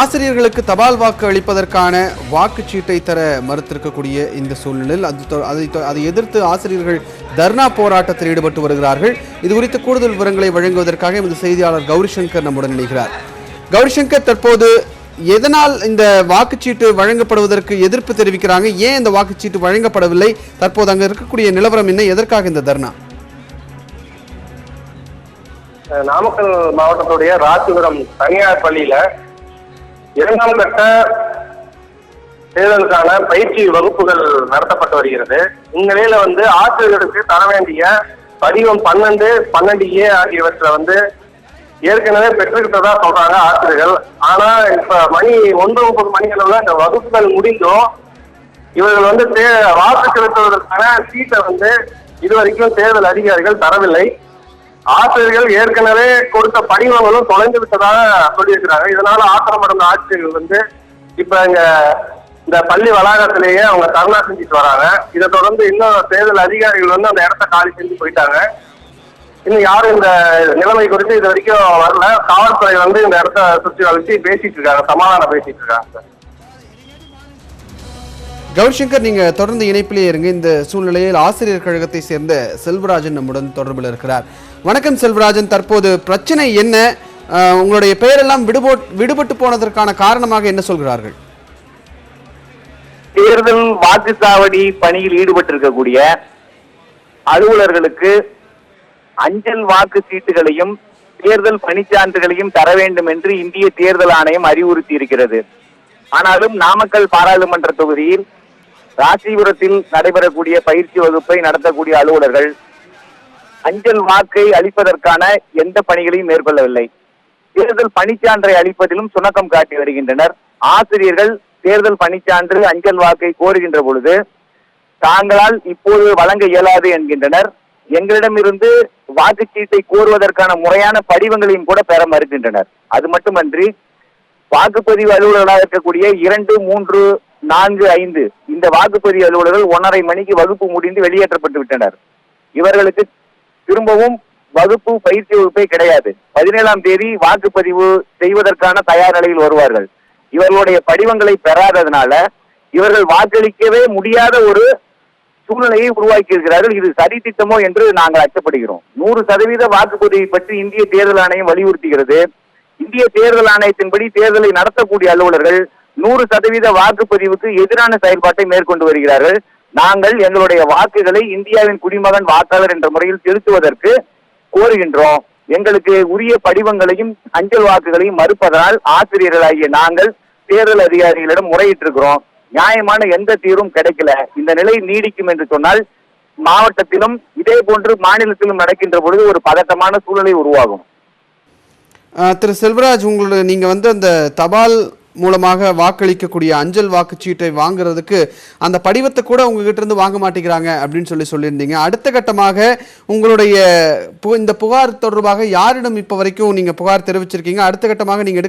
ஆசிரியர்களுக்கு தபால் வாக்கு அளிப்பதற்கான வாக்குச்சீட்டை தர மறுத்திருக்கக்கூடிய இந்த சூழ்நிலையில் அதை எதிர்த்து ஆசிரியர்கள் தர்ணா போராட்டத்தில் ஈடுபட்டு வருகிறார்கள். இது குறித்து கூடுதல் விவரங்களை வழங்குவதற்காக எமது செய்தியாளர் கௌரிசங்கர் நம்முடன் இணைகிறார். கௌரிசங்கர், தற்போது எதனால் இந்த வாக்குச்சீட்டு வழங்கப்படுவதற்கு எதிர்ப்பு தெரிவிக்கிறாங்க? ஏன் இந்த வாக்குச்சீட்டு வழங்கப்படவில்லை? தற்போது அங்க இருக்கக்கூடிய நிலவரம் என்ன? எதற்காக இந்த தர்ணா? நாமக்கல் மாவட்டத்துடைய ராசிபுரம் தனியார் பள்ளியில 2ஆம் கட்ட தேர்தலுக்கான பயிற்சி வகுப்புகள் நடத்தப்பட்டு வருகிறது. இந்நிலையில ஆசிரியர்களுக்கு தர வேண்டிய படிவம் 12, 12A ஆகியவற்றை ஏற்கனவே பெற்றுக்கிட்டதா சொல்றாங்க ஆசிரியர்கள். ஆனா இப்ப மணி 9:30 மணி அளவுல இந்த வகுப்புகள் முடிந்தும் இவர்கள் வாக்கு செலுத்துவதற்கான சீட்டை இதுவரைக்கும் தேர்தல் அதிகாரிகள் தரவில்லை. ஆசிரியர்கள் ஏற்கனவே கொடுத்த படிவங்களும் தொலைந்து விட்டதாக சொல்லியிருக்கிறாங்க. இதனால ஆத்திரமடைந்த ஆசிரியர்கள் இப்ப இந்த பள்ளி வளாகத்திலேயே அவங்க தர்ணா செஞ்சுட்டு வராங்க. இதை தொடர்ந்து இன்னும் தேர்தல் அதிகாரிகள் அந்த இடத்த காலி செஞ்சு போயிட்டாங்க. இன்னும் யாரும் இந்த நிலைமை குறித்து இது வரைக்கும் வரல. காவல்துறை இந்த இடத்த சுற்றி வளைச்சு பேசிட்டு இருக்காங்க, சமாதானம் பேசிட்டு இருக்காங்க. கௌரிசங்கர், நீங்க தொடர்ந்து இணைப்பிலே இருங்க. இந்த சூழ்நிலையில் ஆசிரியர் கழகத்தை சேர்ந்த செல்வராஜன் நம்முடன் தொடர்பில் இருக்கிறார். வணக்கம் செல்வராஜன், தற்போது பிரச்சனை என்ன? உங்களுடைய பெயரெல்லாம் விடுபட்டு போனதற்கான காரணமாக என்ன சொல்கிறார்கள்? தேர்தல் வாக்குச்சாவடி பணியில் ஈடுபட்டிருக்கக்கூடிய அலுவலர்களுக்கு அஞ்சல் வாக்கு சீட்டுகளையும் தேர்தல் பணிச்சான்றுகளையும் தர வேண்டும் என்று இந்திய தேர்தல் ஆணையம் அறிவுறுத்தி இருக்கிறது. ஆனாலும் நாமக்கல் பாராளுமன்ற தொகுதியில் ராசிபுரத்தில் நடைபெறக்கூடிய பயிற்சி வகுப்பை நடத்தக்கூடிய அலுவலர்கள் அஞ்சல் வாக்கை அளிப்பதற்கான எந்த பணிகளையும் மேற்கொள்ளவில்லை. தேர்தல் பணிச்சான்றை அளிப்பதிலும் சுணக்கம் காட்டி வருகின்றனர். ஆசிரியர்கள் தேர்தல் பணிச்சான்று அஞ்சல் வாக்கை கோருகின்ற பொழுது தாங்களால் இப்போது வழங்க இயலாது என்கின்றனர். எங்களிடமிருந்து வாக்குச்சீட்டை கோருவதற்கான முறையான படிவங்களையும் கூட பெற மறுக்கின்றனர். அது மட்டுமன்றி வாக்குப்பதிவு அலுவலர்களாக இருக்கக்கூடிய 2, 3, 4, 5 இந்த வாக்குப்பதிவு அலுவலர்கள் 1:30 மணிக்கு வகுப்பு முடிந்து வெளியேற்றப்பட்டு விட்டனர். இவர்களுக்கு திரும்பவும் பயிற்சி வகுப்பே கிடையாது. 17ஆம் தேதி வாக்குப்பதிவு செய்வதற்கான தயார் நிலையில் வருவார்கள். இவர்களுடைய படிவங்களை பெறாததுனால இவர்கள் வாக்களிக்கவே முடியாத ஒரு சூழ்நிலையை உருவாக்கி இருக்கிறார்கள். இது சரி திட்டமோ என்று நாங்கள் அச்சப்படுகிறோம். 100% வாக்குப்பதிவை பற்றி இந்திய தேர்தல் ஆணையம் வலியுறுத்துகிறது. இந்திய தேர்தல் ஆணையத்தின்படி தேர்தலை நடத்தக்கூடிய அலுவலர்கள் 100% வாக்குப்பதிவுக்கு எதிரான செயல்பாட்டை மேற்கொண்டு வருகிறார்கள். நாங்கள் எங்களுடைய வாக்குகளை இந்தியாவின் குடிமகன் வாக்காளர் என்ற முறையில் செலுத்துவதற்கு கோருகின்றோம். எங்களுக்கு உரிய படிவங்களையும் அஞ்சல் வாக்குகளையும் மறுப்பதனால் ஆசிரியர்களாகிய நாங்கள் தேர்தல் அதிகாரிகளிடம் முறையிட்டிருக்கிறோம். நியாயமான எந்த தீர்வும் கிடைக்கல. இந்த நிலை நீடிக்கும் என்று சொன்னால் மாவட்டத்திலும் இதே போன்று மாநிலத்திலும் நடக்கின்ற பொழுது ஒரு பதட்டமான சூழ்நிலை உருவாகும். திரு செல்வராஜ், நீங்க அந்த தபால் மூலமாக வாக்களிக்கக்கூடிய அஞ்சல் வாக்குச்சீட்டை வாங்குறதுக்கு அந்த படிவத்தை கூட உங்ககிட்ட இருந்து வாங்க மாட்டேங்கிறாங்க அப்படின்னு சொல்லியிருந்தீங்க. அடுத்த கட்டமாக உங்களுடைய இந்த புகார் தொடர்பாக யாரிடம் இப்ப வரைக்கும் நீங்க புகார் தெரிவிச்சிருக்கீங்க? அடுத்த கட்டமாக நீங்க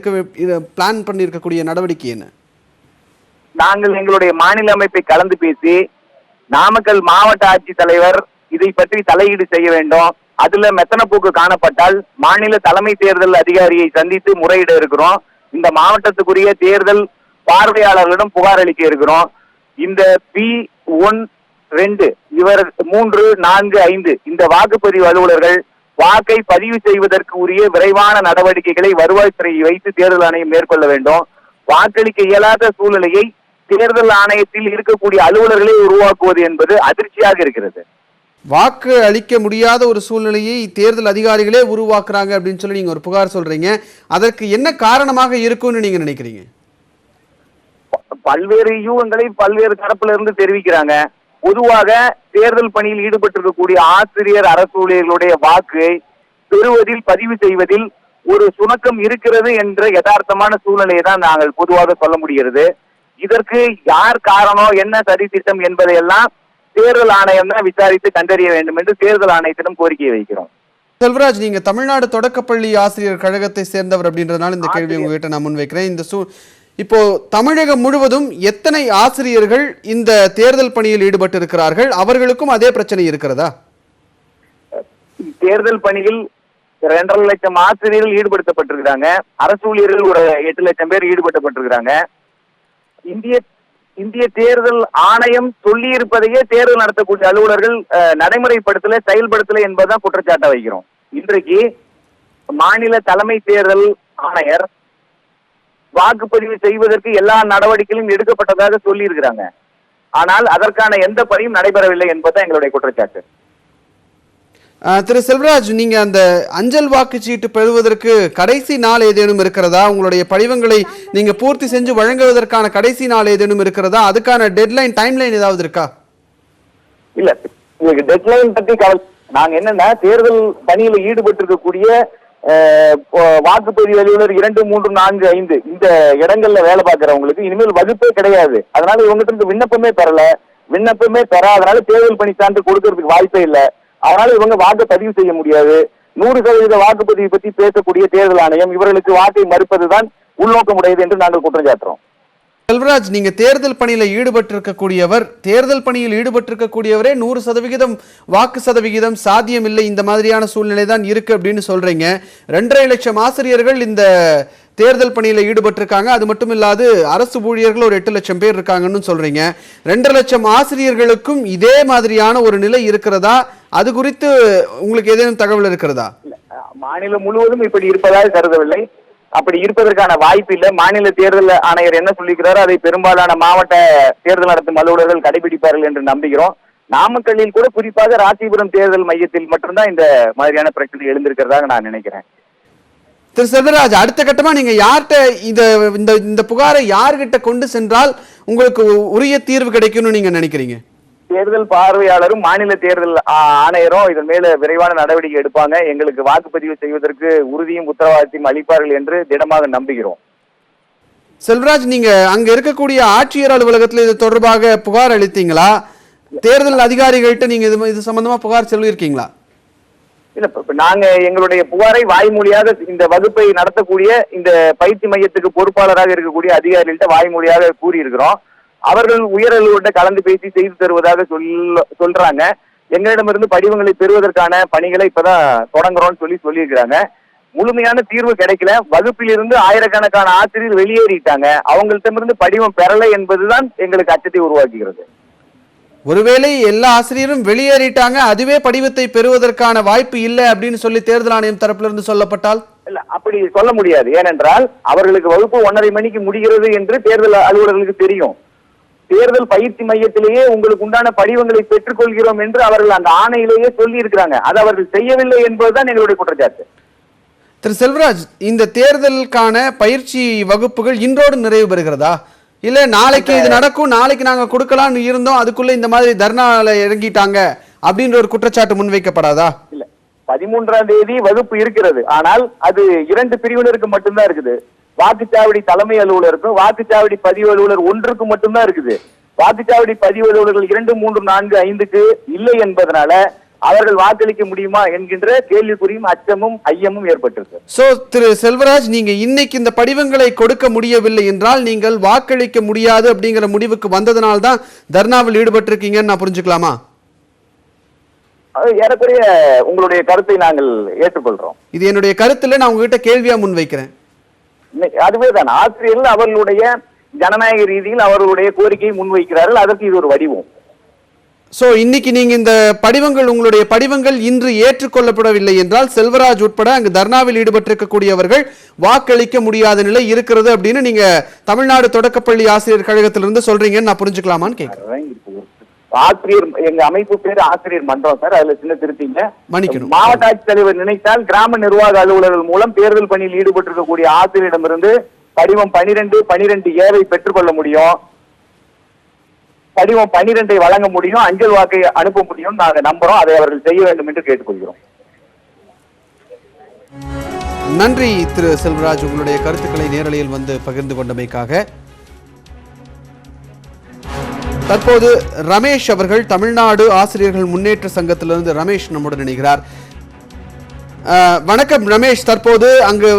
பிளான் பண்ணி இருக்கக்கூடிய நடவடிக்கை என்ன? நாங்கள் எங்களுடைய மாநில அமைப்பை கலந்து பேசி நாமக்கல் மாவட்ட ஆட்சித்தலைவர் இதை பற்றி தலையீடு செய்ய வேண்டும். அதுல மெத்தன போக்கு காணப்பட்டால் மாநில தலைமை தேர்தல் அதிகாரியை சந்தித்து முறையிட இருக்கிறோம். இந்த மாவட்டத்துக்குரிய தேர்தல் பார்வையாளர்களிடம் புகார் அளிக்க இருக்கிறோம். இந்த P1, 2 இவர் 3, 4, 5 இந்த வாக்குப்பதிவு அலுவலர்கள் வாக்கை பதிவு செய்வதற்கு உரிய விரைவான நடவடிக்கைகளை வருவாய்த்துறையை வைத்து தேர்தல் ஆணையம் மேற்கொள்ள வேண்டும். வாக்களிக்க இயலாத சூழ்நிலையை தேர்தல் ஆணையத்தில் இருக்கக்கூடிய அலுவலர்களை உருவாக்குவது என்பது அதிர்ச்சியாக இருக்கிறது. வாக்கு அளிக்க முடியாத ஒரு சூழ்நிலையை தேர்தல் அதிகாரிகளே உருவாக்குறாங்க அப்படின்னு சொல்லி நீங்க ஒரு புகார் சொல்றீங்க. அதற்கு என்ன காரணமாக இருக்கும்னு நீங்க நினைக்கிறீங்க? பல்வேறு யூகங்களை பல்வேறு தரப்புல இருந்து தெரிவிக்கிறாங்க. பொதுவாக தேர்தல் பணியில் ஈடுபட்டிருக்கக்கூடிய ஆசிரியர் அரசு ஊழியர்களுடைய வாக்கை பெறுவதில் பதிவு செய்வதில் ஒரு சுணக்கம் இருக்கிறது என்ற யதார்த்தமான சூழ்நிலையை தான் நாங்கள் பொதுவாக சொல்ல முடிகிறது. இதற்கு யார் காரணம், என்ன சரி திட்டம் என்பதையெல்லாம் தேர்தல் ஆணையம் தான் விசாரித்து கண்டறிய வேண்டும் என்று தேர்தல் ஆணையத்திடம் கோரிக்கை வைக்கிறோம். செல்வராஜ், நீங்க தமிழ்நாடு தொடக்கப்பள்ளி ஆசிரியர் கழகத்தை சேர்ந்தவர் அப்படின்றதுனால இந்த கேள்வி உங்ககிட்ட நான் முன்வைக்கிறேன். இப்போ தமிழகம் முழுவதும் எத்தனை ஆசிரியர்கள் இந்த தேர்தல் பணியில் ஈடுபட்டு இருக்கிறார்கள்? அவர்களுக்கும் அதே பிரச்சனை இருக்கிறதா? தேர்தல் பணியில் 2.5 லட்சம் ஆசிரியர்கள் ஈடுபடுத்தப்பட்டிருக்கிறாங்க. அரசு ஊழியர்கள் ஒரு 8 லட்சம் பேர் ஈடுபடுத்தப்பட்டிருக்கிறாங்க. இந்திய தேர்தல் ஆணையம் சொல்லி இருப்பதையே தேர்தல் நடத்தக்கூடிய அலுவலர்கள் நடைமுறைப்படுத்தல, செயல்படுத்தல என்பதுதான் குற்றச்சாட்டை வைக்கிறோம். இன்றைக்கு மாநில தலைமை தேர்தல் ஆணையர் வாக்குப்பதிவு செய்வதற்கு எல்லா நடவடிக்கைகளும் எடுக்கப்பட்டதாக சொல்லி இருக்கிறாங்க. ஆனால் அதற்கான எந்த பணியும் நடைபெறவில்லை என்பதுதான் எங்களுடைய குற்றச்சாட்டு. திரு செல்வராஜ், நீங்க அந்த அஞ்சல் வாக்குச்சீட்டு பெறுவதற்கு கடைசி நாள் ஏதேனும் இருக்கிறதா? உங்களுடைய படிவங்களை நீங்க பூர்த்தி செஞ்சு வழங்குவதற்கான கடைசி நாள் ஏதேனும் இருக்கிறதா? அதுக்கான டெட்லைன், டைம்லைன் ஏதாவது இருக்கா? இல்ல, உங்களுக்கு டெட்லைன் பத்தி நாங்க என்னன்னா, தேர்தல் பணியில ஈடுபட்டிருக்கக்கூடிய வாக்குப்பதிவு அலுவலர் 2, 3, 4, 5 இந்த இடங்கள்ல வேலை பார்க்கிறவங்களுக்கு இனிமேல் வகுப்பே கிடையாது. அதனால இவங்ககிட்ட இருந்து விண்ணப்பமே பெறாதனால தேர்தல் பணி சான்று கொடுக்கறதுக்கு வாய்ப்பே இல்லை. அதனால இவங்க வாக்கு பதிவு செய்ய முடியாது. 100% வாக்குப்பதிவு பற்றி பேசக்கூடிய தேர்தல் ஆணையம் இவர்களுக்கு வாக்கை மறுப்பதுதான் உள்நோக்கமுடையது என்று நாங்கள் குற்றம் சாட்டுறோம். செல்வராஜ், நீங்க தேர்தல் பணியில ஈடுபட்டிருக்கக்கூடியவர், தேர்தல் பணியில் ஈடுபட்டிருக்கக்கூடியவரே 100% வாக்கு சதவிகிதம் சாத்தியம் இல்லை, இந்த மாதிரியான சூழ்நிலை தான் இருக்கு அப்படின்னு சொல்றீங்க. 2.5 லட்சம் ஆசிரியர்கள் இந்த தேர்தல் பணியில ஈடுபட்டிருக்காங்க. அது மட்டும் இல்லாது அரசு ஊழியர்கள் ஒரு 8 லட்சம் பேர் இருக்காங்கன்னு சொல்றீங்க. 2.5 லட்சம் ஆசிரியர்களுக்கும் இதே மாதிரியான ஒரு நிலை இருக்கிறதா? அது குறித்து உங்களுக்கு ஏதேனும் தகவல் இருக்கிறதா? மாநிலம் முழுவதும் இப்படி இருப்பதாக கருதவில்லை. அப்படி இருப்பதற்கான வாய்ப்பு இல்லை. மாநில தேர்தல் ஆணையர் என்ன சொல்லிக்கிறாரோ அதை பெரும்பாலான மாவட்ட தேர்தல் நடத்தும் அலுவலர்கள் கடைபிடிப்பார்கள் என்று நம்புகிறோம். நாமக்கல்லில் கூட குறிப்பாக ராசிபுரம் தேர்தல் மையத்தில் மட்டும்தான் இந்த மாதிரியான பிரச்சனை எழுந்திருக்கிறதாக நான் நினைக்கிறேன். திரு செல்வராஜ், அடுத்த கட்டமா நீங்க யார்கிட்ட இந்த புகாரை யார்கிட்ட கொண்டு சென்றால் உங்களுக்கு உரிய தீர்வு கிடைக்கும்னு நீங்க நினைக்கிறீங்க? தேர்தல் பார்வையாளரும் மாநில தேர்தல் ஆணையரும் இதன் மேல விரைவான நடவடிக்கை எடுப்பாங்க. எங்களுக்கு வாக்குப்பதிவு செய்வதற்கு உறுதியும் உத்தரவாதத்தையும் அளிப்பார்கள் என்று திடமாக நம்புகிறோம். செல்வராஜ், நீங்க அங்க இருக்கக்கூடிய ஆட்சியர் அலுவலகத்தில் இது தொடர்பாக புகார் அளித்தீங்களா? தேர்தல் அதிகாரிகள்கிட்ட நீங்க இது சம்பந்தமா புகார் சொல்லியிருக்கீங்களா? இல்ல, நாங்க எங்களுடைய புகாரை வாய்மொழியாக இந்த வகுப்பை நடத்தக்கூடிய இந்த பயிற்சி மையத்துக்கு பொறுப்பாளராக இருக்கக்கூடிய அதிகாரிகள்கிட்ட வாய்மொழியாக கூறியிருக்கிறோம். அவர்கள் உயர் அலுவலர்கிட்ட கலந்து பேசி செய்து தருவதாக சொல்றாங்க. எங்களிடமிருந்து படிவங்களை பெறுவதற்கான பணிகளை இப்பதான் தொடங்குறோம்னு சொல்லியிருக்கிறாங்க. முழுமையான தீர்வு கிடைக்கல. வகுப்பிலிருந்து ஆயிரக்கணக்கான ஆசிரியர் வெளியேறிட்டாங்க. அவங்கள்ட்ட படிவம் பெறலை என்பதுதான் எங்களுக்கு அச்சத்தை உருவாக்குகிறது. ஒருவேளை எல்லா ஆசிரியரும் வெளியேறிட்டாங்க, அதுவே படிவத்தை பெறுவதற்கான வாய்ப்பு இல்லை அப்படின்னு சொல்லி தேர்தல் ஆணையம் தரப்புல இருந்து சொல்லப்பட்டால்? இல்ல, அப்படி சொல்ல முடியாது. ஏனென்றால் அவர்களுக்கு வகுப்பு 1:30 மணிக்கு முடிகிறது என்று தேர்தல் அலுவலர்களுக்கு தெரியும். தேர்தல் பயிற்சி மையத்திலேயே உங்களுக்கு உண்டான படிவங்களை பெற்றுக் கொள்கிறோம் என்று அவர்கள் அந்த ஆணையிலேயே சொல்லி இருக்கிறாங்க. அது அவர்கள் செய்யவில்லை என்பதுதான் எங்களுடைய குற்றச்சாட்டு. திரு செல்வராஜ், இந்த தேர்தலுக்கான பயிற்சி வகுப்புகள் இன்றோடு நிறைவு பெறுகிறதா? இல்ல நாளைக்கு இது நடக்கும், நாளைக்கு நாங்க கொடுக்கலாம்னு இருந்தோம், அதுக்குள்ள இந்த மாதிரி தர்ணால இறங்கிட்டாங்க அப்படின்ற ஒரு குற்றச்சாட்டு முன்வைக்கப்படாதா? இல்ல, 13ஆம் தேதி வகுப்பு இருக்கிறது. ஆனால் அது 2 பிரிவினருக்கு மட்டும்தான் இருக்குது. வாக்குச்சாவடி தலைமை அலுவலருக்கும் வாக்குச்சாவடி பதிவு அலுவலர் 1க்கு மட்டும்தான் இருக்குது. வாக்குச்சாவடி பதிவு அலுவலர்கள் 2, 3, 4, 5க்கு இல்லை என்பதனால அவர்கள் வாக்களிக்க முடியுமா என்கின்ற கேள்விக்குறியும் அச்சமும் ஐயமும் ஏற்பட்டிருக்கு. சோ திரு செல்வராஜ், நீங்க இன்னைக்கு இந்த படிவங்களை கொடுக்க முடியவில்லை என்றால் நீங்கள் வாக்களிக்க முடியாது அப்படிங்கிற முடிவுக்கு வந்ததனால்தான் தர்ணாவில் ஈடுபட்டிருக்கீங்கன்னு நான் புரிஞ்சுக்கலாமா? ஏறக்குறைய உங்களுடைய கருத்தை நாங்கள் ஏற்றுக்கொள்றோம். இது என்னுடைய கருத்துல நான் உங்ககிட்ட கேள்வியா முன்வைக்கிறேன். அதுவே தான், ஆசிரியர்கள் அவர்களுடைய ஜனநாயக ரீதியில் அவர்களுடைய கோரிக்கையை முன்வைக்கிறார்கள். அதற்கு இது ஒரு வடிவம். சோ இன்னைக்கு நீங்க இந்த படிவங்கள், உங்களுடைய படிவங்கள் இன்று ஏற்றுக்கொள்ளப்படவில்லை என்றால் செல்வராஜ் உட்பட அங்கு தர்ணாவில் ஈடுபட்டிருக்கக்கூடியவர்கள் வாக்களிக்க முடியாத நிலை இருக்கிறது அப்படின்னு நீங்க தமிழ்நாடு தொடக்கப்பள்ளி ஆசிரியர் கழகத்திலிருந்து சொல்றீங்கன்னு நான் புரிஞ்சுக்கலாமான்னு கேட்கிறேன். ஆசிரியர், எங்க அமைப்பு பேர் ஆசிரியர் மன்றம் சார். அதுல சின்ன திருத்திங்க. மன்னிக்கணும். மாவட்ட ஆட்சித்தலைவர் நினைத்தால் கிராம நிர்வாக அலுவலர்கள் மூலம் தேர்தல் பணியில் ஈடுபட்டிருக்கக்கூடிய ஆசிரியரிடமிருந்து படிவம் 12A பெற்றுக்கொள்ள முடியும். படிவம் 12 வழங்க முடியும், அஞ்சல் வாக்கை அனுப்ப முடியும். நாங்க நம்புறோம். அதை அவர்கள் செய்ய வேண்டும் என்று கேட்டுக்கொள்கிறோம். நன்றி திரு செல்வராஜ், உங்களுடைய கருத்துக்களை நேரலையில் வந்து பகிர்ந்து கொண்டமைக்காக. தற்போது ரமேஷ் அவர்கள் தமிழ்நாடு ஆசிரியர்கள் முன்னேற்ற சங்கத்திலிருந்து ரமேஷ் நம்முடன் இணைகிறார். வணக்கம் ரமேஷ். தற்போது அங்கு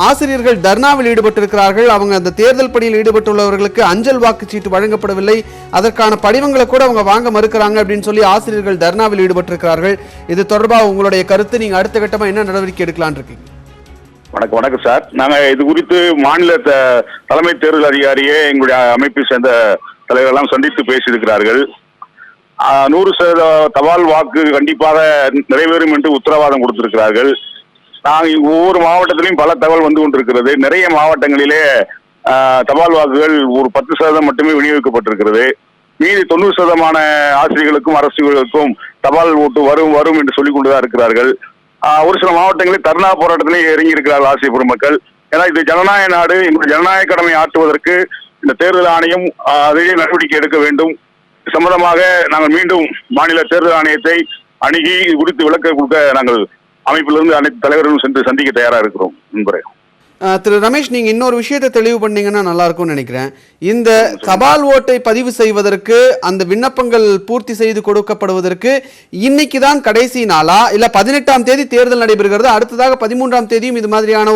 ஆசிரியர்கள் தர்ணாவில் ஈடுபட்டிருக்கிறார்கள். அவங்க அந்த தேர்தல் பணியில் ஈடுபட்டுள்ளவர்களுக்கு அஞ்சல் வாக்குச்சீட்டு வழங்கப்படவில்லை, அதற்கான படிவங்களை கூட அவங்க வாங்க மறுக்கிறாங்க அப்படின்னு சொல்லி ஆசிரியர்கள் தர்ணாவில் ஈடுபட்டிருக்கிறார்கள். இது தொடர்பாக உங்களுடைய கருத்து, நீங்க அடுத்த கட்டமா என்ன நடவடிக்கை எடுக்கலாம் இருக்கீங்க? வணக்கம் சார். நாங்க இது குறித்து மாநில தலைமை தேர்தல் அதிகாரியே எங்களுடைய அமைப்பை சேர்ந்த தலைவர்களெல்லாம் சந்தித்து பேசியிருக்கிறார்கள். 100% தபால் வாக்கு கண்டிப்பாக நிறைவேறும் என்று உத்தரவாதம் கொடுத்திருக்கிறார்கள். நாங்கள் ஒவ்வொரு மாவட்டத்திலையும் பல தகவல் வந்து கொண்டிருக்கிறது. நிறைய மாவட்டங்களிலே தபால் வாக்குகள் ஒரு 10% மட்டுமே விநியோகிக்கப்பட்டிருக்கிறது. மீதி 90% ஆசிரியர்களுக்கும் அரசுகளுக்கும் தபால் ஓட்டு வரும் என்று சொல்லிக் கொண்டுதான் இருக்கிறார்கள். ஒரு சில மாவட்டங்களில் தர்ணா போராட்டத்திலே இறங்கி இருக்கிறார்கள் ஆசிரியர் பெருமக்கள். ஏன்னா இது ஜனநாயக நாடு, எங்களுடைய ஜனநாயக கடமை ஆற்றுவதற்கு இந்த தேர்தல் ஆணையம் அதிலே நடவடிக்கை எடுக்க வேண்டும். சம்பந்தமாக நாங்கள் மீண்டும் மாநில தேர்தல் ஆணையத்தை அணுகி குறித்து விளக்க கொடுக்க நாங்கள் அமைப்பிலிருந்து அனைத்து தலைவர்களும் சென்று சந்திக்க தயாராக இருக்கிறோம் நண்பரே. திரு ரமேஷ், நீங்க இன்னொரு விஷயத்தை தெளிவு பண்ணீங்கன்னா நல்லா இருக்கும்னு நினைக்கிறேன். இந்த தபால் ஓட்டை பதிவு செய்வதற்கு, அந்த விண்ணப்பங்கள் பூர்த்தி செய்து கொடுக்கப்படுவதற்கு இன்னைக்கு தான் கடைசி நாளா, இல்ல 18ஆம் தேதி தேர்தல் நடைபெறுகிறது, அடுத்ததாக 13ஆம் தேதியும் இது மாதிரியான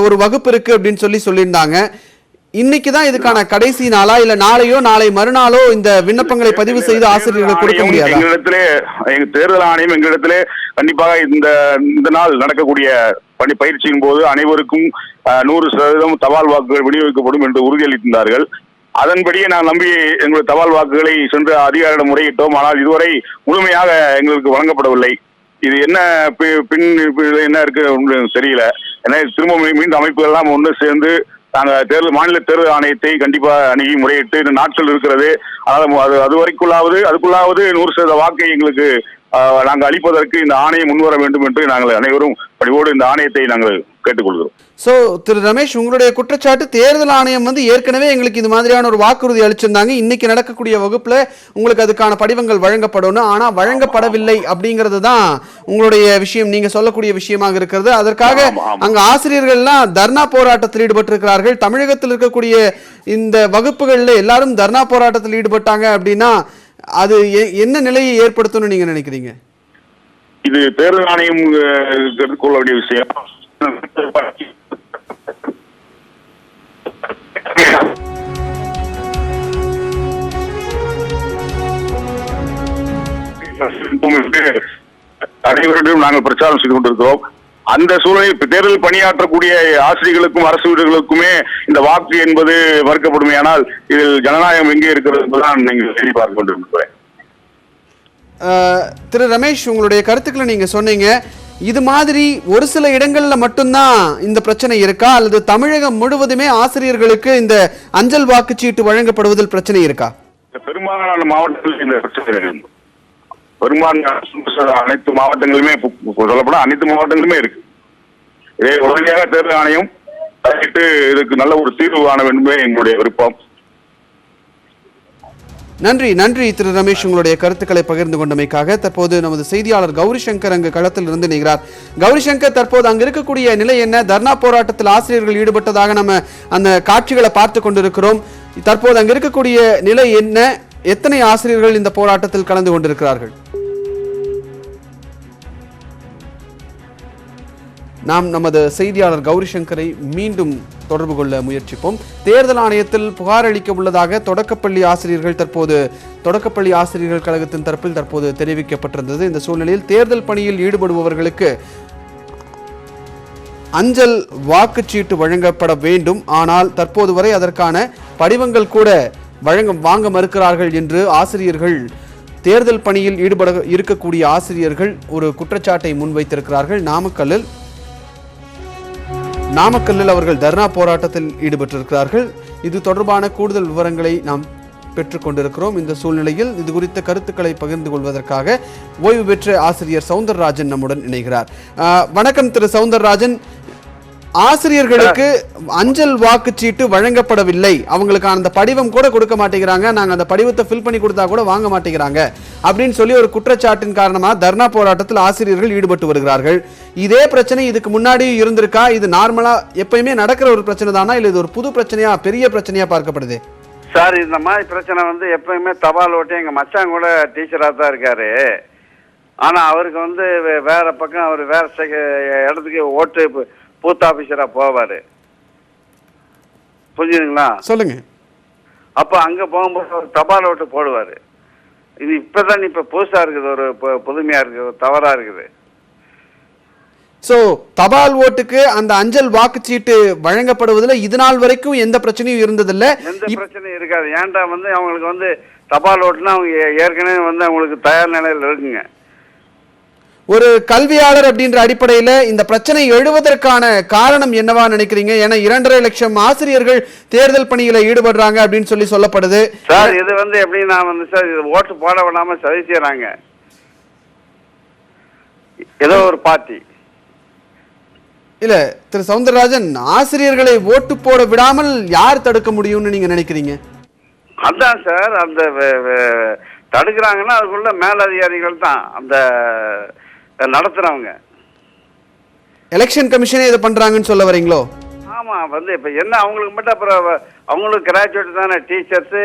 ஒரு வகுப்பு இருக்கு அப்படின்னு சொல்லியிருந்தாங்க. இன்னைக்கு தான் இதுக்கான கடைசி நாளா, இல்ல நாளையோ நாளை மறுநாளோ இந்த விண்ணப்பங்களை பதிவு செய்து ஆசிரியர்கள் கொடுக்க முடியாது? எங்களிடத்திலே எங்க தேர்தல் ஆணையம் எங்களிடத்திலே கண்டிப்பாக இந்த நாள் நடக்கக்கூடிய பயிற்சியின் போது அனைவருக்கும் 100% தபால் வாக்குகள் விநியோகிக்கப்படும் என்று உறுதியளித்திருந்தார்கள். அதன்படியே நான் நம்பி எங்களுடைய தபால் வாக்குகளை சென்று அதிகாரியிடம் முறையிட்டோம். ஆனால் இதுவரை முழுமையாக எங்களுக்கு வழங்கப்படவில்லை. இது என்ன பின் என்ன இருக்கு தெரியல. ஏன்னா திரும்ப மீண்டும் அமைப்புகள் எல்லாம் ஒன்று சேர்ந்து நாங்கள் மாநில தேர்தல் ஆணையத்தை கண்டிப்பாக அணுகி முறையிட்டு இந்த நாட்கள் இருக்கிறது. அதாவது அது வரைக்குள்ளாவது அதுக்குள்ளாவது 100% வாக்கை எங்களுக்கு நாங்கள் அளிப்பதற்கு இந்த ஆணையம் முன்வர வேண்டும் என்று நாங்கள் அனைவரும் படிவோடு இந்த ஆணையத்தை நாங்கள் கேட்டுக்கொள்கிறோம். சோ திரு ரமேஷ், உங்களுடைய குற்றச்சாட்டு தேர்தல் ஆணையம் ஏற்கனவே எங்களுக்கு இது மாதிரியான ஒரு வாக்குறுதி அளிச்சிருந்தாங்க, இன்னைக்கு நடக்கக்கூடிய வகுப்புல உங்களுக்கு அதுக்கான படிவங்கள் வழங்கப்படணும், ஆனா வழங்கப்படவில்லை அப்படிங்கிறது தான் உங்களுடைய விஷயம், நீங்க சொல்லக்கூடிய விஷயமாக இருக்கிறது. அதற்காக அங்க ஆசிரியர்கள்லாம் தர்ணா போராட்டத்தில் ஈடுபட்டிருக்கிறார்கள். தமிழகத்தில் இருக்கக்கூடிய இந்த வகுப்புகள்ல எல்லாரும் தர்ணா போராட்டத்தில் ஈடுபட்டாங்க அப்படின்னா அது என்ன நிலையை ஏற்படுத்தும்னு நீங்க நினைக்கிறீங்க? இது தேர்தல் ஆணையம் எடுத்துக்கொள்ள வேண்டிய விஷயம். அனைவரிடம் நாங்கள் பிரச்சாரம் செய்து கொண்டிருக்கிறோம். அந்த சூழலில் தேர்தல் பணியாற்றக்கூடிய ஆசிரியர்களுக்கும் அரசு வீடுகளுக்குமே இந்த வாக்கு என்பது மறுக்கப்படுமையானால் இதில் ஜனநாயகம் எங்கே இருக்கிறது என்பதுதான் நீங்கள் செய்தி பார்க்க கொண்டிருக்கிறேன். திரு ரமேஷ், உங்களுடைய கருத்துக்களை நீங்க சொன்னீங்க. இது மாதிரி ஒரு சில இடங்கள்ல மட்டும்தான் இந்த பிரச்சனை இருக்கா, அல்லது தமிழகம் முழுவதுமே ஆசிரியர்களுக்கு இந்த அஞ்சல் வாக்குச்சீட்டு வழங்கப்படுவதில் பிரச்சனை இருக்கா? பெரும்பாலான மாவட்டங்களில் இந்த பிரச்சனை பெரும்பாலான அனைத்து மாவட்டங்களுமே சொல்லப்பட அனைத்து மாவட்டங்களுமே இருக்கு. இதே உடனடியாக தேர்தல் ஆணையம் தலையிட்டு இதுக்கு நல்ல ஒரு தீர்வு காண வேண்டுமே எங்களுடைய விருப்பம். நன்றி திரு ரமேஷ், உங்களுடைய கருத்துக்களை பகிர்ந்து கொண்டமைக்காக. தற்போது நமது செய்தியாளர் கௌரி சங்கர் அங்கு களத்தில் இருந்து இணைகிறார். கௌரி சங்கர், தற்போது அங்கு இருக்கக்கூடிய நிலை என்ன? தர்ணா போராட்டத்தில் ஆசிரியர்கள் ஈடுபட்டதாக நம்ம அந்த காட்சிகளை பார்த்து கொண்டிருக்கிறோம். தற்போது அங்கு இருக்கக்கூடிய நிலை என்ன? எத்தனை ஆசிரியர்கள் இந்த போராட்டத்தில் கலந்து கொண்டிருக்கிறார்கள்? நாம் நமது செய்தியாளர் கௌரி சங்கரை மீண்டும் தொடர்பு கொள்ள முயற்சிப்போம். தேர்தல் ஆணையத்தில் புகார் அளிக்க உள்ளதாக தொடக்கப்பள்ளி ஆசிரியர்கள் கழகத்தின் தரப்பில் தற்போது தெரிவிக்கப்பட்டிருந்தது. இந்த சூழ்நிலையில் தேர்தல் பணியில் ஈடுபடுபவர்களுக்கு அஞ்சல் வாக்குச்சீட்டு வழங்கப்பட வேண்டும், ஆனால் தற்போது வரை அதற்கான படிவங்கள் கூட வாங்க மறுக்கிறார்கள் என்று ஆசிரியர்கள், தேர்தல் பணியில் ஈடுபட இருக்கக்கூடிய ஆசிரியர்கள் ஒரு குற்றச்சாட்டை முன்வைத்திருக்கிறார்கள். நாமக்கல்லில் அவர்கள் தர்ணா போராட்டத்தில் ஈடுபட்டிருக்கிறார்கள். இது தொடர்பான கூடுதல் விவரங்களை நாம் பெற்றுக்கொண்டிருக்கிறோம். இந்த சூழ்நிலையில் இது குறித்த கருத்துக்களை பகிர்ந்து கொள்வதற்காக ஓய்வு பெற்ற ஆசிரியர் சவுந்தரராஜன் நம்முடன் இணைகிறார். வணக்கம் திரு சவுந்தரராஜன். ஆசிரியர்களுக்கு அஞ்சல் வாக்குச்சீட்டு வழங்கப்படவில்லை, அவங்களுக்கு அந்த படிவம் கூட கொடுக்க மாட்டேங்கிறாங்க, நாங்க அந்த படிவத்தை ஃபில் பண்ணி கொடுத்தா கூட வாங்க மாட்டேங்கிறாங்க அப்படின்னு சொல்லி ஒரு குற்றச்சாட்டின் காரணமா தர்ணா போராட்டத்தில் ஆசிரியர்கள் ஈடுபட்டு வருகிறார்கள். இதே பிரச்சனை இதுக்கு முன்னாடி இருந்திருக்கா? இது நார்மலா எப்பயுமே நடக்கிற ஒரு பிரச்சனை தானா, இல்ல இது ஒரு புது பிரச்சனையா, பெரிய பிரச்சனையா பார்க்கப்படுது? சார், இந்த மாதிரி பிரச்சனை எப்பயுமே தபால் ஓட்டு, எங்க மச்சான் கூட டீச்சரா தான் இருக்காரு. ஆனால் அவருக்கு வந்து வேற பக்கம் அவர் வேற இடத்துக்கு ஓட்டு பூத் ஆஃபீஸராக போவார். புரிஞ்சுதுங்களா? சொல்லுங்க. அப்போ அங்கே போகும்போது ஒரு தபால் ஓட்டு போடுவார். இது இப்போதான் இப்போ புதுசாக இருக்குது, ஒரு புதுமையாக இருக்குது, ஒரு தவறாக இருக்குது. ஸோ தபால் ஓட்டுக்கு அந்த அஞ்சல் வாக்குச்சீட்டு வழங்கப்படுவதில் இது நாள் வரைக்கும் எந்த பிரச்சனையும் இருந்ததில்லை, எந்த பிரச்சனையும் இருக்காது. ஏன்டா வந்து அவங்களுக்கு வந்து தபால் ஓட்டுனா அவங்க ஏற்கனவே வந்து அவங்களுக்கு தயார் நிலையில் இருக்குங்க. ஒரு கல்வியாளர் அப்படின்ற அடிப்படையில் இந்த பிரச்சனை எழுவதற்கான காரணம் என்னவா நினைக்கிறீங்க? ஏன்னா 2.5 லட்சம் ஆசிரியர்கள் தேர்தல் பணியில ஈடுபடுறாங்க அப்படின்னு சொல்லப்படுது. சார் இது வந்து எப்படின்னா வந்து சார் இது ஓட்டு போட விடாம சதி செய்யறாங்க ஏதோ ஒரு பார்ட்டி. இல்ல திரு சவுந்தரராஜன், ஆசிரியர்களை ஓட்டு போட விடாமல் யார் தடுக்க முடியும்னு நீங்க நினைக்கிறீங்க? அதான் சார், அந்த தடுக்கிறாங்கன்னா அதுக்குள்ள மேலதிகாரிகள் தான் அந்த நடத்துறவங்க. எலெக்ஷன் கமிஷனே இதை பண்றாங்கன்னு சொல்ல வரீங்களோ? ஆமா, வந்து இப்ப என்ன அவங்களுக்கு மட்டும் அப்புறம் அவங்களுக்கு கிராஜுவேட் தானே, teachers,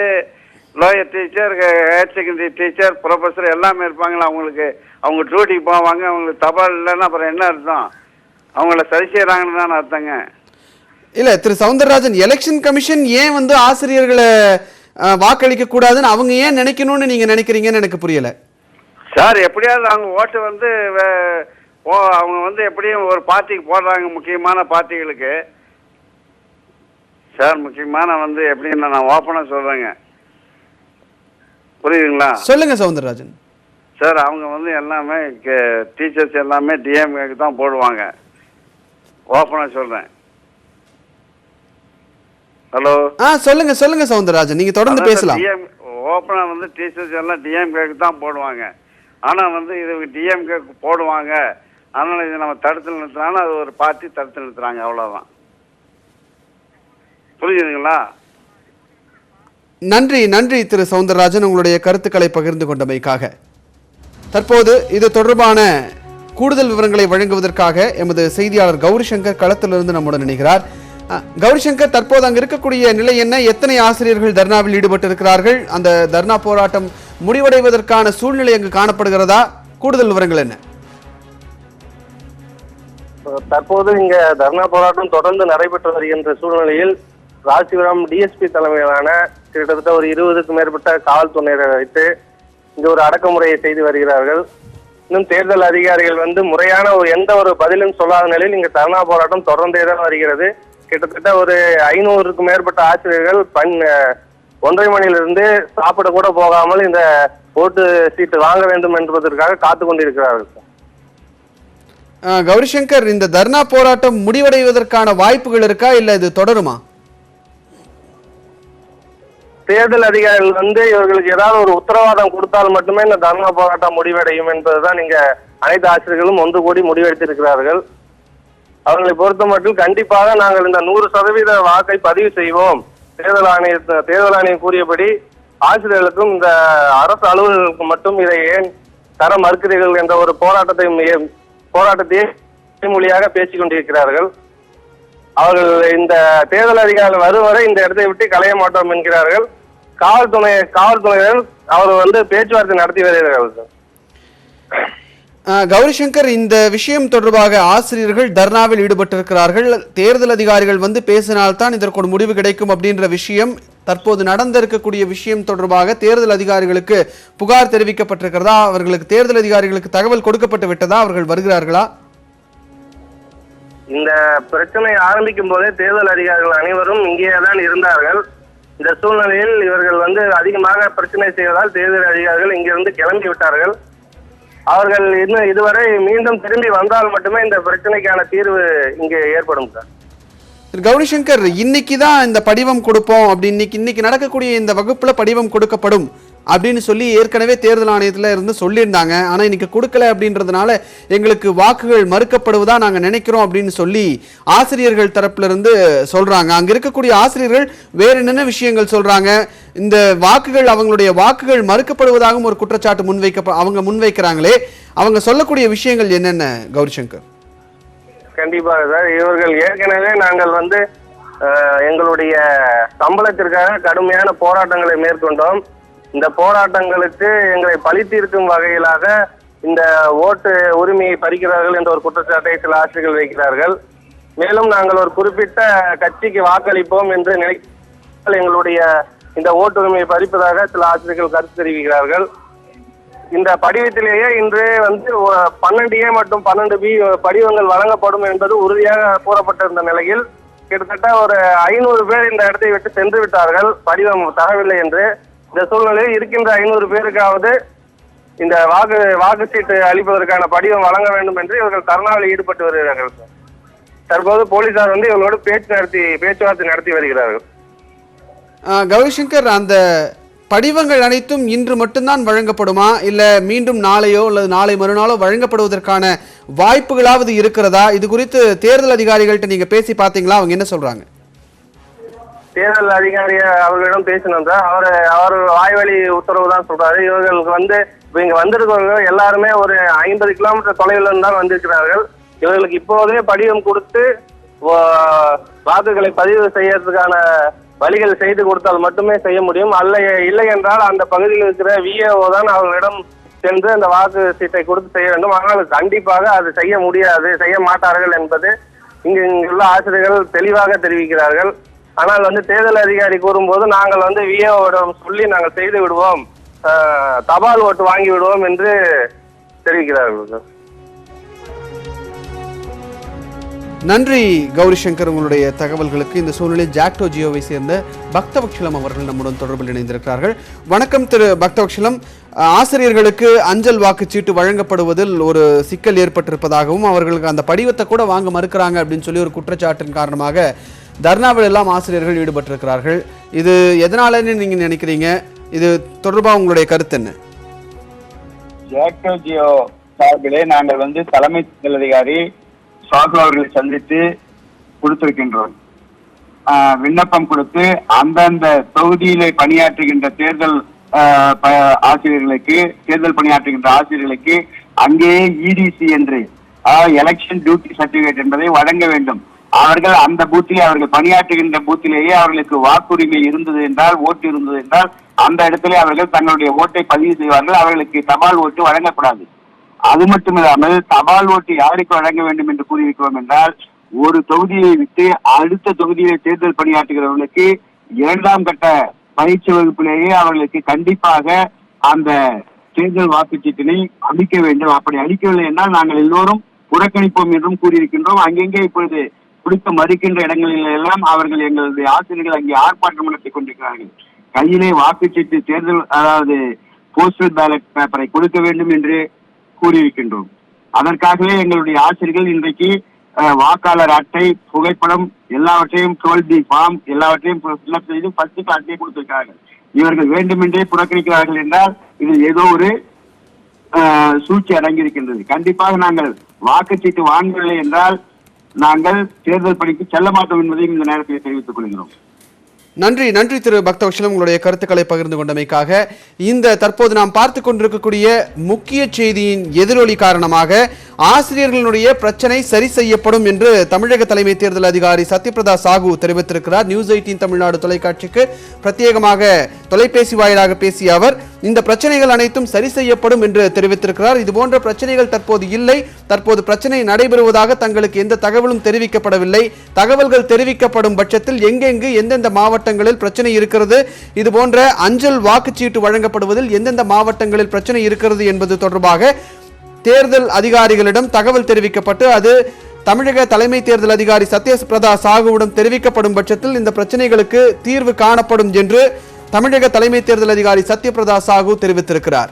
lower teacher, higher secondary teacher, professor எல்லாமே இருப்பாங்களா. அவங்களுக்கு அவங்க டியூட்டிக்கு போவாங்க. அவங்களுக்கு தபால் இல்லைன்னா அப்புறம் என்ன அர்த்தம்? அவங்கள சரி செய்யறாங்கன்னு தான் அர்த்தங்க. இல்ல திரு சவுந்தரராஜன், எலெக்ஷன் கமிஷன் ஏன் வந்து ஆசிரியர்களை வாக்களிக்க கூடாதுன்னு அவங்க ஏன் நினைக்கணும்னு நீங்க நினைக்கிறீங்கன்னு எனக்கு புரியல சார். எப்படியாவது அவங்க ஓட்டு வந்து அவங்க வந்து எப்படியும் ஒரு பார்ட்டிக்கு போடுறாங்க, முக்கியமான பார்ட்டிகளுக்கு சார். முக்கியமான வந்து எப்படின்னு நான் ஓப்பனா சொல்றேங்க, புரியுதுங்களா? சொல்லுங்க சவுந்தரராஜன். சார் அவங்க வந்து எல்லாமே டீச்சர்ஸ் எல்லாமே டிஎம்கேக்கு தான் போடுவாங்க, ஓப்பனா சொல்றேன். ஹலோ, சொல்லுங்க சொல்லுங்க சவுந்தரராஜன், நீங்க தொடர்ந்து பேசலாம். ஓப்பனா வந்து டீச்சர்ஸ் எல்லாம் டிஎம்கேக்கு தான் போடுவாங்க. ஆனா வந்து இது டிஎம்கேக்கு போடுவாங்க, அதனால இதை நம்ம தடுத்து நிறுத்தினாலும் அது ஒரு பார்ட்டி தடுத்து நிறுத்துறாங்க, அவ்வளவுதான். புரியுதுங்களா? நன்றி நன்றி திரு சவுந்தரராஜன், உங்களுடைய கருத்துக்களை பகிர்ந்து கொண்டமைக்காக. தற்போது இது தொடர்பான கூடுதல் விவரங்களை வழங்குவதற்காக எமது செய்தியாளர் கௌரி சங்கர் களத்திலிருந்து நம்முடன் இணைகிறார். கௌரி சங்கர், தற்போது அங்கு இருக்கக்கூடிய நிலை என்ன? எத்தனை ஆசிரியர்கள் தர்ணாவில் ஈடுபட்டு இருக்கிறார்கள்? அந்த தர்ணா போராட்டம் முடிவடைவதற்கான சூழ்நிலை அங்கு காணப்படுகிறதா? கூடுதல் விவரங்கள் என்ன? தற்போது இங்க தர்ணா போராட்டம் தொடர்ந்து நடைபெற்று வருகின்ற சூழ்நிலையில் ராசிபுரம் டிஎஸ்பி தலைமையிலான கிட்டத்தட்ட ஒரு 20க்கும் மேற்பட்ட காவல்துறையினரை வைத்து இங்க ஒரு அடக்குமுறையை செய்து வருகிறார்கள். இன்னும் தேர்தல் அதிகாரிகள் வந்து முறையான எந்த ஒரு பதிலும் சொல்லாத நிலையில் இங்க தர்ணா போராட்டம் தொடர்ந்தே தான் வருகிறது. கிட்டத்தட்ட ஒரு 500க்கும் மேற்பட்ட ஆசிரியர்கள் 1:30 மணியிலிருந்து சாப்பிட கூட போகாமல் இந்த ஓட்டு சீட்டு வாங்க வேண்டும் என்பதற்காக காத்து கொண்டிருக்கிறார்கள். கௌரி சங்கர், இந்த தர்ணா போராட்டம் முடிவடைவதற்கான வாய்ப்புகள் இருக்கா, இல்ல இது தொடருமா? தேர்தல் அதிகாரிகள் வந்து இவர்களுக்கு ஏதாவது ஒரு உத்தரவாதம் கொடுத்தால் மட்டுமே இந்த தர்ணா போராட்டம் முடிவடையும் என்பதுதான் இங்க அனைத்து ஆசிரியர்களும் ஒன்று கூடி முடிவெடுத்திருக்கிறார்கள். அவர்களை பொறுத்த மட்டும் கண்டிப்பாக நாங்கள் இந்த 100% வாக்கை பதிவு செய்வோம். தேர்தல் ஆணையம் கூறியபடி ஆசிரியர்களுக்கும் இந்த அரசு அலுவலர்களுக்கும் மட்டும் இதை ஏன் தர மறுக்கிறீர்கள் என்ற ஒரு போராட்டத்தையே மொழியாக பேசிக் கொண்டிருக்கிறார்கள். அவர்கள் இந்த தேர்தல் அதிகாரிகள் வரும் வரை இந்த இடத்தை விட்டு களைய மாட்டோம் என்கிறார்கள். காவல்துறையினர் அவர் வந்து பேச்சுவார்த்தை நடத்தி வருகிறார்கள். கௌரி சங்கர், இந்த விஷயம் தொடர்பாக ஆசிரியர்கள் தர்ணாவில் ஈடுபட்டிருக்கிறார்கள். தேர்தல் அதிகாரிகள் வந்து பேசினால்தான் இதற்கு ஒரு முடிவு கிடைக்கும் அப்படின்ற விஷயம், தற்போது நடந்திருக்கக்கூடிய விஷயம் தொடர்பாக தேர்தல் அதிகாரிகளுக்கு புகார் தெரிவிக்கப்பட்டிருக்கிறதா? அவர்களுக்கு தேர்தல் அதிகாரிகளுக்கு தகவல் கொடுக்கப்பட்டு விட்டதா? அவர்கள் வருகிறார்களா? இந்த பிரச்சனை ஆரம்பிக்கும் போதே தேர்தல் அதிகாரிகள் அனைவரும் இங்கேதான் இருந்தார்கள். இந்த சூழ்நிலையில் இவர்கள் வந்து அதிகமாக பிரச்சனை செய்வதால் தேர்தல் அதிகாரிகள் இங்கிருந்து கிளம்பி விட்டார்கள். அவர்கள் இன்னும் இதுவரை மீண்டும் திரும்பி வந்தால் மட்டுமே இந்த பிரச்சனைக்கான தீர்வு இங்கே ஏற்படும் சார். கௌரி சங்கர், இன்னைக்கு தான் இந்த படிவம் கொடுப்போம் அப்படின்னு இன்னைக்கு நடக்கக்கூடிய இந்த வகுப்புல படிவம் கொடுக்கப்படும் அப்படின்னு சொல்லி ஏற்கனவே தேர்தல் ஆணையத்துல இருந்து சொல்லியிருந்தாங்க. ஆனா இன்னைக்கு கொடுக்கல அப்படின்றதுனால எங்களுக்கு வாக்குகள் மறுக்கப்படுவதா நாங்க நினைக்கிறோம் அப்படின்னு சொல்லி ஆசிரியர்கள் தரப்புல இருந்து சொல்றாங்க. அங்க இருக்கக்கூடிய ஆசிரியர்கள் வேற என்னென்ன விஷயங்கள் சொல்றாங்க? இந்த வாக்குகள், அவங்களுடைய வாக்குகள் மறுக்கப்படுவதாகவும் ஒரு குற்றச்சாட்டு அவங்க முன்வைக்கிறாங்களே, அவங்க சொல்லக்கூடிய விஷயங்கள் என்னென்ன கௌரி சங்கர்? கண்டிப்பாக சார், இவர்கள் ஏற்கனவே நாங்கள் வந்து எங்களுடைய சம்பளத்திற்காக கடுமையான போராட்டங்களை மேற்கொண்டோம். இந்த போராட்டங்களுக்கு எங்களை பழி தீர்க்கும் வகையிலாக இந்த ஓட்டு உரிமையை பறிக்கிறார்கள் என்ற ஒரு குற்றச்சாட்டை சில ஆசிரியர்கள் வைக்கிறார்கள். மேலும் நாங்கள் ஒரு குறிப்பிட்ட கட்சிக்கு வாக்களிப்போம் என்று எங்களுடைய இந்த ஓட்டுரிமையை பறிப்பதாக சில ஆசிரியர்கள் கருத்து தெரிவிக்கிறார்கள். இந்த படிவத்திலேயே இன்று 12A மற்றும் 12B படிவங்கள் வழங்கப்படும் என்பது உறுதியாக கூறப்பட்டிருந்த நிலையில் கிட்டத்தட்ட ஒரு 500 பேர் இந்த இடத்தை விட்டு சென்று விட்டார்கள் படிவம் தரவில்லை என்று. இந்த சூழ்நிலையில் இருக்கின்ற 500 பேருக்காவது இந்த வாக்குச்சீட்டு அளிப்பதற்கான படிவம் வழங்க வேண்டும் என்று இவர்கள் தர்ணாவில் ஈடுபட்டு வருகிறார்கள். தற்போது போலீசார் இவர்களோடு பேச்சுவார்த்தை நடத்தி வருகிறார்கள். கௌரிசங்கர், அந்த படிவங்கள் அனைத்தும் இன்று மட்டும்தான் வழங்கப்படுமா, இல்ல மீண்டும் நாளையோ அல்லது நாளை மறுநாளோ வழங்கப்படுவதற்கான வாய்ப்புகளாவது இருக்கிறதா? இது குறித்து தேர்தல் அதிகாரிகள்கிட்ட நீங்க பேசி பார்த்தீங்களா? அவங்க என்ன சொல்றாங்க? தேர்தல் அதிகாரி அவர்களிடம் பேசினோம். அவர் வாய்வழி உத்தரவு தான் சொல்றாரு. இவர்களுக்கு இங்க வந்திருக்கவங்க எல்லாருமே ஒரு 50 கிலோமீட்டர் தொலைவில் தான் வந்திருக்கிறார்கள். இவர்களுக்கு இப்போதே படிவம் கொடுத்து வாக்குகளை பதிவு செய்யறதுக்கான வழிகள் செய்து கொடுத்தால் மட்டுமே செய்ய முடியும். இல்லை என்றால் அந்த பகுதியில் இருக்கிற VAO தான் அவர்களிடம் சென்று அந்த வாக்கு சீட்டை கொடுத்து செய்ய வேண்டும். ஆனால் கண்டிப்பாக அது செய்ய முடியாது, செய்ய மாட்டார்கள் என்பது இங்குள்ள ஆசிரியர்கள் தெளிவாக தெரிவிக்கிறார்கள். ஆனால் தேர்தல் அதிகாரி கூறும்போது நாங்கள் VAO-விடம் சொல்லி நாங்கள் செய்து விடுவோம், தபால் ஓட்டு வாங்கி விடுவோம் என்று தெரிவிக்கிறார்கள். நன்றி கௌரிசங்கர், உங்களுடைய தகவல்களுக்கு. இந்த சூழ்நிலையில் ஜாக்டோ ஜியோவை சேர்ந்த பக்தவக்ஷலம் அவர்கள் நம்முடன் தொடர்பில் இணைந்திருக்கிறார்கள். வணக்கம் திரு பக்தவக்ஷலம். ஆசிரியர்களுக்கு அஞ்சல் வாக்குச்சீட்டு வழங்கப்படுவதில் ஒரு சிக்கல் ஏற்பட்டிருப்பதாகவும் அவர்களுக்கு அந்த படிவத்தை கூட வாங்க மறுக்கிறாங்க அப்படின்னு சொல்லி ஒரு குற்றச்சாட்டின் காரணமாக தர்ணாவில் எல்லாம் ஆசிரியர்கள் ஈடுபட்டிருக்கிறார்கள். இது எதனாலன்னு நீங்க நினைக்கிறீங்க? இது தொடர்பாக உங்களுடைய கருத்து என்ன? ஜாக்டோ ஜியோ சார்பிலே நாங்கள் தலைமை தேர்தல் அதிகாரி சாகு அவர்களை சந்தித்து கொடுத்திருக்கின்றோம். விண்ணப்பம் கொடுத்து அந்தந்த தொகுதியிலே பணியாற்றுகின்ற தேர்தல் பணியாற்றுகின்ற ஆசிரியர்களுக்கு அங்கேயே EDC என்று எலெக்ஷன் டியூட்டி சர்டிபிகேட் என்பதை வழங்க வேண்டும். அவர்கள் அந்த பூத்திலே அவர்கள் பணியாற்றுகின்ற பூத்திலேயே அவர்களுக்கு வாக்குரிமை இருந்தது என்றால், ஓட்டு இருந்தது என்றால் அந்த இடத்திலே அவர்கள் தங்களுடைய ஓட்டை பதிவு செய்வார்கள். அவர்களுக்கு தபால் ஓட்டு வழங்கக்கூடாது. அது மட்டுமில்லாமல் தபால் ஓட்டு யாருக்கு வழங்க வேண்டும் என்று கூறியிருக்கிறோம் என்றால், ஒரு தொகுதியை விட்டு அடுத்த தொகுதியிலே தேர்தல் பணியாற்றுகிறவர்களுக்கு 2ஆம் கட்ட பயிற்சி வகுப்பிலேயே அவர்களுக்கு கண்டிப்பாக அந்த தேர்தல் வாக்குச்சீட்டினை அளிக்க வேண்டும். அப்படி அளிக்கவில்லை என்றால் நாங்கள் எல்லோரும் புறக்கணிப்போம் என்றும் கூறியிருக்கின்றோம். அங்கெங்கே இப்பொழுது கொடுக்க மறுக்கின்ற இடங்களில் எல்லாம் அவர்கள் எங்களுடைய ஆசிரியர்கள் அங்கே ஆர்ப்பாட்டம் நடத்தி கொண்டிருக்கிறார்கள். கையிலே வாக்குச்சீட்டு தேர்தல் போஸ்டல் பேலட் பேப்பரை கொடுக்க வேண்டும் என்று கூறியிருக்கின்றோம். அதற்காகவே எங்களுடைய ஆசிரியர்கள் இன்றைக்கு வாக்காளர் அட்டை, புகைப்படம் எல்லாவற்றையும் 12B ஃபார்ம் எல்லாவற்றையும் ஃபில்அப் செய்து ஃபர்ஸ்ட் அட்டையை கொடுத்திருக்கிறார்கள். இவர்கள் வேண்டுமென்றே புறக்கணிக்கிறார்கள் என்றால் இதில் ஏதோ ஒரு சூழ்ச்சி அடங்கியிருக்கின்றது. கண்டிப்பாக நாங்கள் வாக்குச்சீட்டு வாங்கவில்லை என்றால் நாங்கள் தேர்தல் பணிக்கு செல்ல மாட்டோம் என்பதையும் இந்த நேரத்தில் தெரிவித்துக் கொள்கிறோம். நன்றி திரு பக்தவக்ஷலம், உங்களுடைய கருத்துக்களை பகிர்ந்து கொண்டமைக்காக. இந்த தற்போது நாம் பார்த்து கொண்டிருக்கக்கூடிய முக்கிய செய்தியின் எதிரொலி காரணமாக ஆசிரியர்களுடைய பிரச்சனை சரி செய்யப்படும் என்று தமிழக தலைமை தேர்தல் அதிகாரி சத்யபிரதா சாகு தெரிவித்திருக்கிறார். நியூஸ் 18 தமிழ்நாடு தொலைக்காட்சிக்கு பிரத்யேகமாக தொலைபேசி வாயிலாக பேசிய அவர் இந்த பிரச்சனைகள் அனைத்தும் சரி செய்யப்படும் என்று தெரிவித்திருக்கிறார். இதுபோன்ற பிரச்சனைகள் தற்போது இல்லை, தற்போது பிரச்சனை நடைபெறுவதாக தங்களுக்கு எந்த தகவலும் தெரிவிக்கப்படவில்லை. தகவல்கள் தெரிவிக்கப்படும் பட்சத்தில் எங்கெங்கு எந்தெந்த மாவட்டங்களில் பிரச்சனை இருக்கிறது, இதுபோன்ற அஞ்சல் வாக்குச்சீட்டு வழங்கப்படுவதில் எந்தெந்த மாவட்டங்களில் பிரச்சனை இருக்கிறது என்பது தொடர்பாக தேர்தல் அதிகாரிகளிடம் தகவல் தெரிவிக்கப்பட்டு அது தமிழக தலைமை தேர்தல் அதிகாரி சத்யபிரதா சாகுவிடம் தெரிவிக்கப்படும் பட்சத்தில் இந்த பிரச்சனைகளுக்கு தீர்வு காணப்படும் என்று தமிழக தலைமை தேர்தல் அதிகாரி சத்யபிரதா சாகு தெரிவித்திருக்கிறார்.